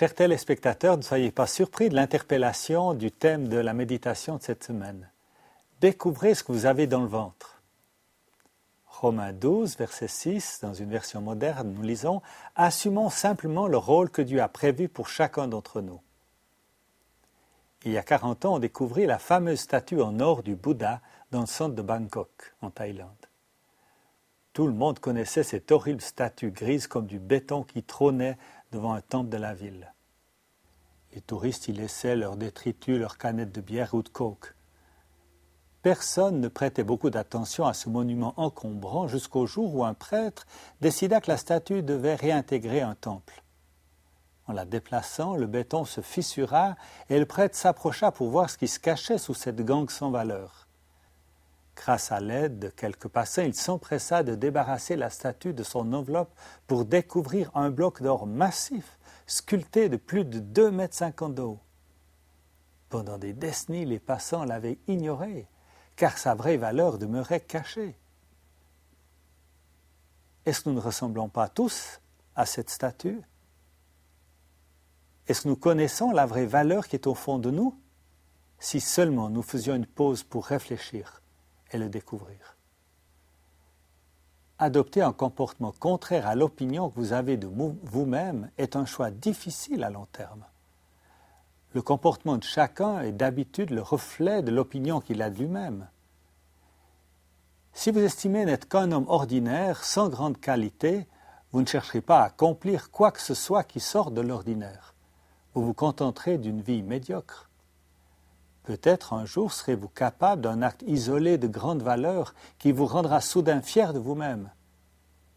Chers téléspectateurs, ne soyez pas surpris de l'interpellation du thème de la méditation de cette semaine. Découvrez ce que vous avez dans le ventre. Romains 12, verset 6, dans une version moderne, nous lisons « Assumons simplement le rôle que Dieu a prévu pour chacun d'entre nous ». Il y a 40 ans, on découvrit la fameuse statue en or du Bouddha dans le centre de Bangkok, en Thaïlande. Tout le monde connaissait cette horrible statue grise comme du béton qui trônait devant un temple de la ville. Les touristes y laissaient leurs détritus, leurs canettes de bière ou de coke. Personne ne prêtait beaucoup d'attention à ce monument encombrant jusqu'au jour où un prêtre décida que la statue devait réintégrer un temple. En la déplaçant, le béton se fissura et le prêtre s'approcha pour voir ce qui se cachait sous cette gangue sans valeur. Grâce à l'aide de quelques passants, il s'empressa de débarrasser la statue de son enveloppe pour découvrir un bloc d'or massif, sculpté de plus de 2,50 m de haut. Pendant des décennies, les passants l'avaient ignoré, car sa vraie valeur demeurait cachée. Est-ce que nous ne ressemblons pas tous à cette statue? Est-ce que nous connaissons la vraie valeur qui est au fond de nous? Si seulement nous faisions une pause pour réfléchir et le découvrir. Adopter un comportement contraire à l'opinion que vous avez de vous-même est un choix difficile à long terme. Le comportement de chacun est d'habitude le reflet de l'opinion qu'il a de lui-même. Si vous estimez n'être qu'un homme ordinaire, sans grande qualité, vous ne chercherez pas à accomplir quoi que ce soit qui sorte de l'ordinaire. Vous vous contenterez d'une vie médiocre. Peut-être un jour serez-vous capable d'un acte isolé de grande valeur qui vous rendra soudain fier de vous-même.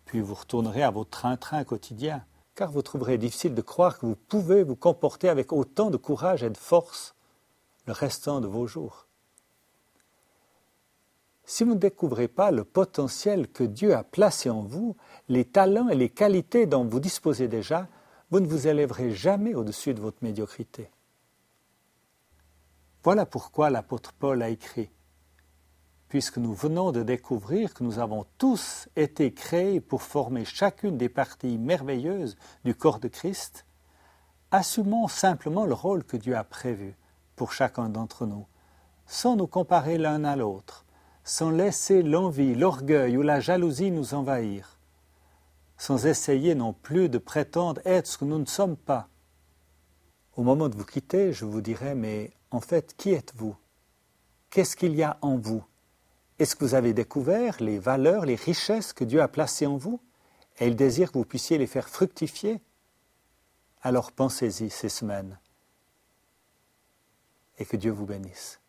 Puis vous retournerez à votre train-train quotidien, car vous trouverez difficile de croire que vous pouvez vous comporter avec autant de courage et de force le restant de vos jours. Si vous ne découvrez pas le potentiel que Dieu a placé en vous, les talents et les qualités dont vous disposez déjà, vous ne vous élèverez jamais au-dessus de votre médiocrité. Voilà pourquoi l'apôtre Paul a écrit « Puisque nous venons de découvrir que nous avons tous été créés pour former chacune des parties merveilleuses du corps de Christ, assumons simplement le rôle que Dieu a prévu pour chacun d'entre nous, sans nous comparer l'un à l'autre, sans laisser l'envie, l'orgueil ou la jalousie nous envahir, sans essayer non plus de prétendre être ce que nous ne sommes pas. Au moment de vous quitter, je vous dirai, mais en fait, qui êtes-vous? Qu'est-ce qu'il y a en vous? Est-ce que vous avez découvert les valeurs, les richesses que Dieu a placées en vous? Et il désire que vous puissiez les faire fructifier? Alors pensez-y ces semaines. Et que Dieu vous bénisse.